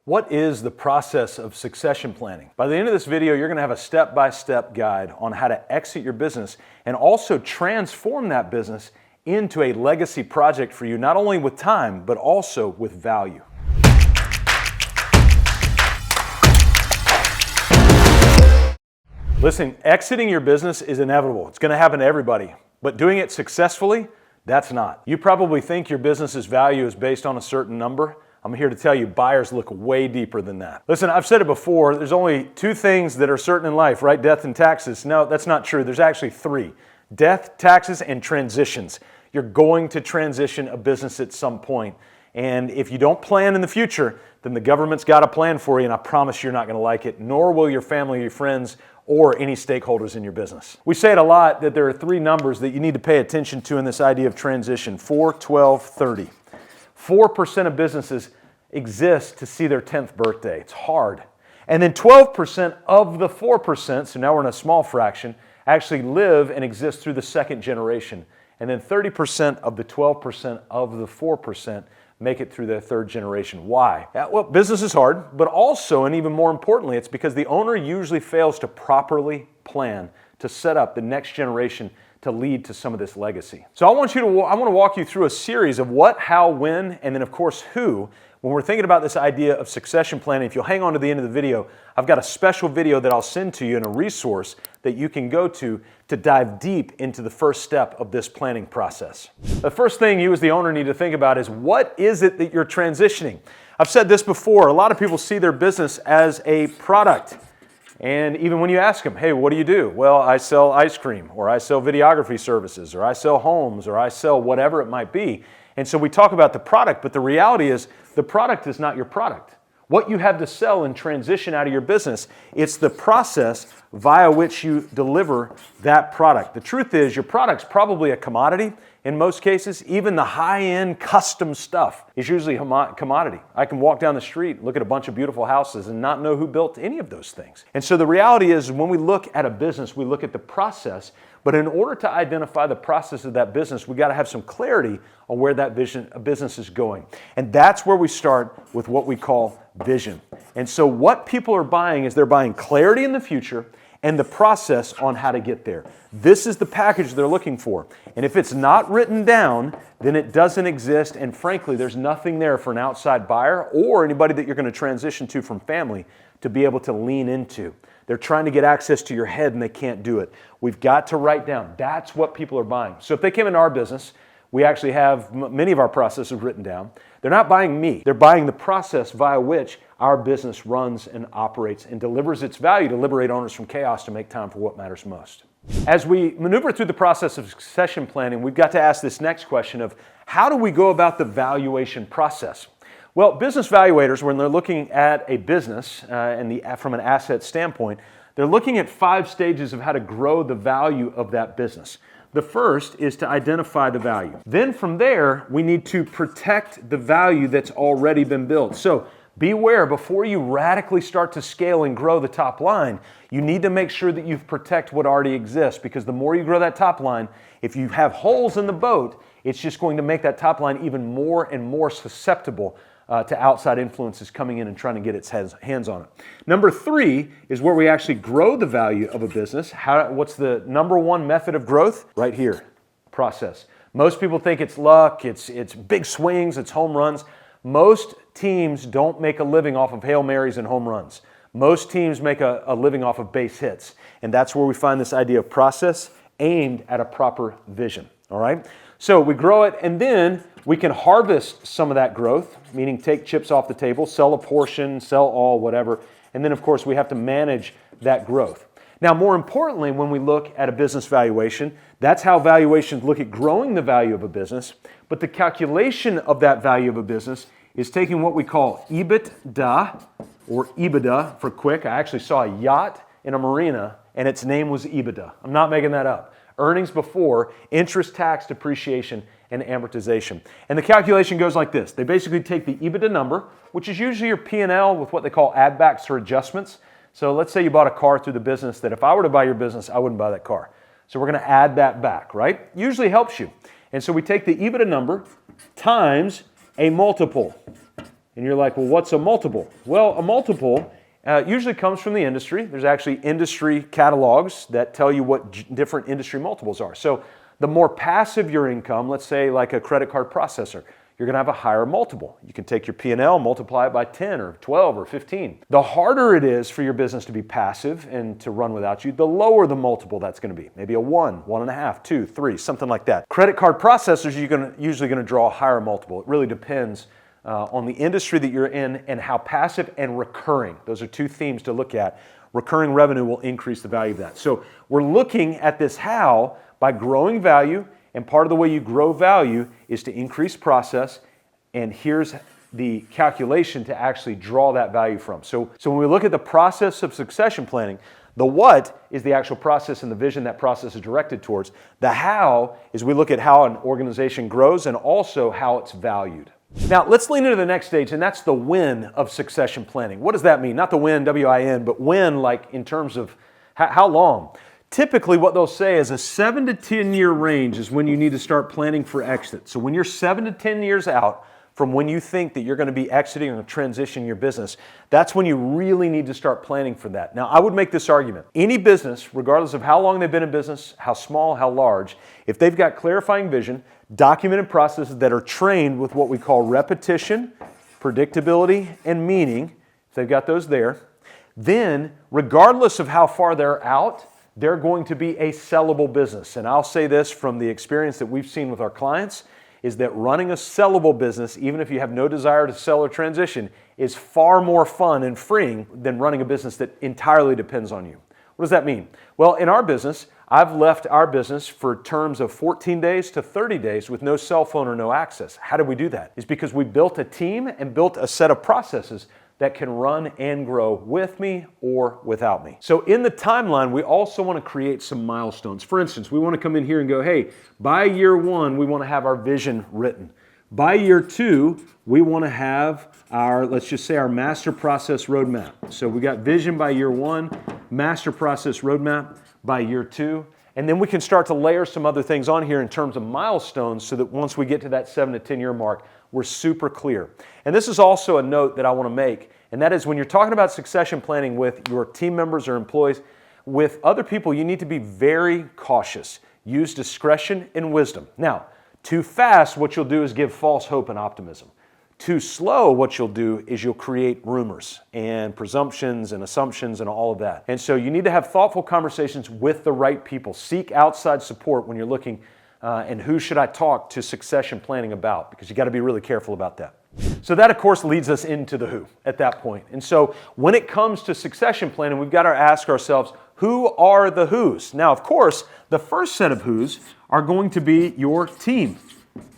What is the process of succession planning? By the end of this video, you're going to have a step-by-step guide on how to exit your business and also transform that business into a legacy project for you, not only with time, but also with value. Listen, exiting your business is inevitable. It's going to happen to everybody, but doing it successfully, that's not. You probably think your business's value is based on a certain number. I'm here to tell you, buyers look way deeper than that. Listen, I've said it before, there's only two things that are certain in life, right? Death and taxes. No, that's not true. There's actually three. Death, taxes, and transitions. You're going to transition a business at some point. And if you don't plan in the future, then the government's got a plan for you, and I promise you're not going to like it, nor will your family, your friends, or any stakeholders in your business. We say it a lot that there are three numbers that you need to pay attention to in this idea of transition: 4, 12, 30. 4% of businesses exist to see their 10th birthday. It's hard. And then 12% of the 4%, so now we're in a small fraction, actually live and exist through the second generation. And then 30% of the 12% of the 4% make it through their third generation. Why? Well, business is hard, but also, and even more importantly, it's because the owner usually fails to properly plan to set up the next generation to lead to some of this legacy. So I want to walk you through a series of what, how, when, and then of course who. When we're thinking about this idea of succession planning, if you'll hang on to the end of the video, I've got a special video that I'll send to you and a resource that you can go to dive deep into the first step of this planning process. The first thing you as the owner need to think about is, what is it that you're transitioning? I've said this before, a lot of people see their business as a product. And even when you ask them, hey, what do you do? Well, I sell ice cream, or I sell videography services, or I sell homes, or I sell whatever it might be. And so we talk about the product, but the reality is the product is not your product. What you have to sell and transition out of your business, it's the process via which you deliver that product. The truth is, your product's probably a commodity in most cases. Even the high-end custom stuff is usually a commodity. I can walk down the street, look at a bunch of beautiful houses, and not know who built any of those things. And so the reality is, when we look at a business, we look at the process. But in order to identify the process of that business, we got to have some clarity on where that business is going. And that's where we start with what we call vision. And so what people are buying is they're buying clarity in the future and the process on how to get there. This is the package they're looking for. And if it's not written down, then it doesn't exist. And frankly, there's nothing there for an outside buyer or anybody that you're going to transition to from family to be able to lean into. They're trying to get access to your head and they can't do it. We've got to write down. That's what people are buying. So if they came into our business, we actually have many of our processes written down. They're not buying me. They're buying the process via which our business runs and operates and delivers its value to liberate owners from chaos to make time for what matters most. As we maneuver through the process of succession planning, we've got to ask this next question of, how do we go about the valuation process? Well, business valuators, when they're looking at a business from an asset standpoint, they're looking at 5 stages of how to grow the value of that business. The first is to identify the value. Then from there, we need to protect the value that's already been built. So beware, before you radically start to scale and grow the top line, you need to make sure that you protect what already exists, because the more you grow that top line, if you have holes in the boat, it's just going to make that top line even more and more susceptible to outside influences coming in and trying to get its hands on it. Number 3 is where we actually grow the value of a business. What's the number one method of growth? Right here, process. Most people think it's luck, it's big swings, it's home runs. Most teams don't make a living off of Hail Marys and home runs. Most teams make a living off of base hits. And that's where we find this idea of process aimed at a proper vision. All right? So we grow it, and then we can harvest some of that growth, meaning take chips off the table, sell a portion, sell all, whatever. And then, of course, we have to manage that growth. Now, more importantly, when we look at a business valuation, that's how valuations look at growing the value of a business. But the calculation of that value of a business is taking what we call EBITDA, or EBITDA for quick. I actually saw a yacht in a marina, and its name was EBITDA. I'm not making that up. Earnings before interest, tax, depreciation, and amortization. And the calculation goes like this. They basically take the EBITDA number, which is usually your P&L with what they call add-backs or adjustments. So let's say you bought a car through the business that if I were to buy your business, I wouldn't buy that car. So we're going to add that back, right? Usually helps you. And so we take the EBITDA number times a multiple. And you're like, well, what's a multiple? Well, a multiple usually comes from the industry. There's actually industry catalogs that tell you what different industry multiples are. So the more passive your income, let's say like a credit card processor, you're going to have a higher multiple. You can take your P&L, multiply it by 10 or 12 or 15. The harder it is for your business to be passive and to run without you, the lower the multiple that's going to be. Maybe a 1, 1.5, 2, 3, something like that. Credit card processors, you're usually going to draw a higher multiple. It really depends on the industry that you're in and how passive and recurring. Those are two themes to look at. Recurring revenue will increase the value of that. So we're looking at this how by growing value. And part of the way you grow value is to increase process, and here's the calculation to actually draw that value from. So when we look at the process of succession planning, the what is the actual process and the vision that process is directed towards. The how is we look at how an organization grows and also how it's valued. Now, let's lean into the next stage, and that's the when of succession planning. What does that mean? Not the when, W-I-N, but when, like in terms of how long. Typically, what they'll say is a 7 to 10 year range is when you need to start planning for exit. So when you're 7 to 10 years out from when you think that you're going to be exiting or transitioning your business, that's when you really need to start planning for that. Now, I would make this argument. Any business, regardless of how long they've been in business, how small, how large, if they've got clarifying vision, documented processes that are trained with what we call repetition, predictability, and meaning, if they've got those there, then regardless of how far they're out, they're going to be a sellable business. And I'll say this from the experience that we've seen with our clients, is that running a sellable business, even if you have no desire to sell or transition, is far more fun and freeing than running a business that entirely depends on you. What does that mean? Well, in our business, I've left our business for terms of 14 days to 30 days with no cell phone or no access. How did we do that? It's because we built a team and built a set of processes that can run and grow with me or without me. So in the timeline, we also want to create some milestones. For instance, we want to come in here and go, hey, by year 1, we want to have our vision written. By year 2, we want to have our, let's just say our master process roadmap. So we got vision by year 1, master process roadmap by year 2, and then we can start to layer some other things on here in terms of milestones so that once we get to that 7 to 10 year mark, we're super clear. And this is also a note that I want to make, and that is when you're talking about succession planning with your team members or employees, with other people, you need to be very cautious. Use discretion and wisdom. Now, too fast, what you'll do is give false hope and optimism. Too slow, what you'll do is you'll create rumors and presumptions and assumptions and all of that. And so you need to have thoughtful conversations with the right people. Seek outside support when you're looking and who should I talk to succession planning about, because you got to be really careful about that. So that, of course, leads us into the who at that point. And so when it comes to succession planning, we've got to ask ourselves, who are the who's? Now, of course, the first set of who's are going to be your team.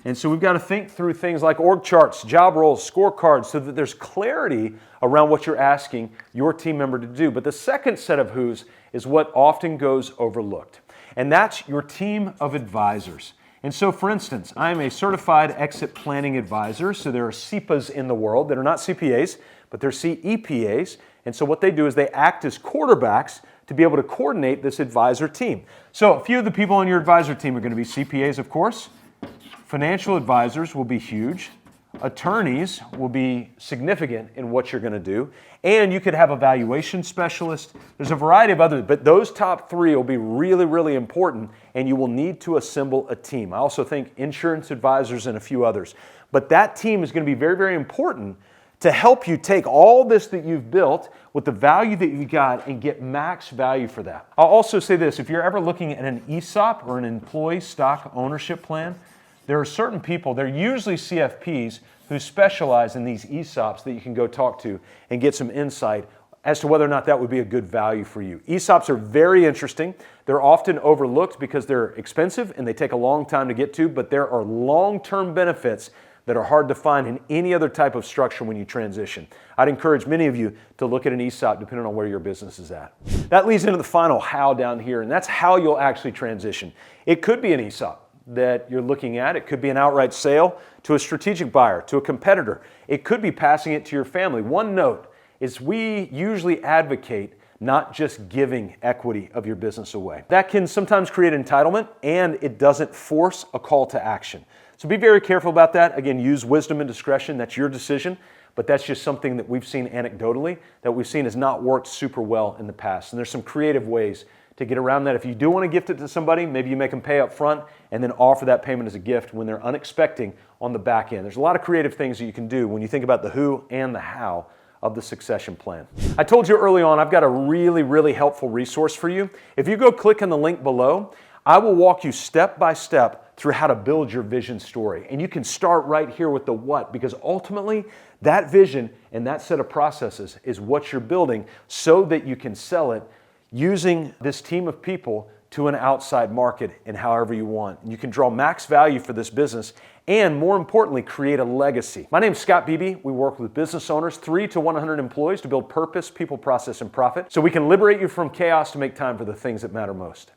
And so we've got to think through things like org charts, job roles, scorecards, so that there's clarity around what you're asking your team member to do. But the second set of who's is what often goes overlooked. And that's your team of advisors. And so, for instance, I'm a certified exit planning advisor. So there are CEPAs in the world that are not CPAs, but they're CEPAs. And so what they do is they act as quarterbacks to be able to coordinate this advisor team. So a few of the people on your advisor team are going to be CPAs, of course. Financial advisors will be huge. Attorneys will be significant in what you're going to do. And you could have a valuation specialist. There's a variety of others, but those top 3 will be really, really important, and you will need to assemble a team. I also think insurance advisors and a few others. But that team is going to be very, very important to help you take all this that you've built with the value that you got and get max value for that. I'll also say this, if you're ever looking at an ESOP or an employee stock ownership plan, there are certain people, they're usually CFPs, who specialize in these ESOPs that you can go talk to and get some insight as to whether or not that would be a good value for you. ESOPs are very interesting. They're often overlooked because they're expensive and they take a long time to get to, but there are long-term benefits that are hard to find in any other type of structure when you transition. I'd encourage many of you to look at an ESOP depending on where your business is at. That leads into the final how down here, and that's how you'll actually transition. It could be an ESOP that you're looking at. It could be an outright sale to a strategic buyer, to a competitor. It could be passing it to your family. One note is we usually advocate not just giving equity of your business away. That can sometimes create entitlement, and it doesn't force a call to action. So be very careful about that. Again, use wisdom and discretion. That's your decision. but that's just something that we've seen anecdotally, that we've seen has not worked super well in the past. And there's some creative ways to get around that. If you do want to gift it to somebody, maybe you make them pay up front and then offer that payment as a gift when they're unexpecting on the back end. There's a lot of creative things that you can do when you think about the who and the how of the succession plan. I told you early on, I've got a really helpful resource for you. If you go click on the link below, I will walk you step by step through how to build your vision story. And you can start right here with the what, because ultimately that vision and that set of processes is what you're building so that you can sell it using this team of people to an outside market in however you want. You can draw max value for this business and, more importantly, create a legacy. My name is Scott Beebe. We work with business owners, 3 to 100 employees, to build purpose, people, process, and profit so we can liberate you from chaos to make time for the things that matter most.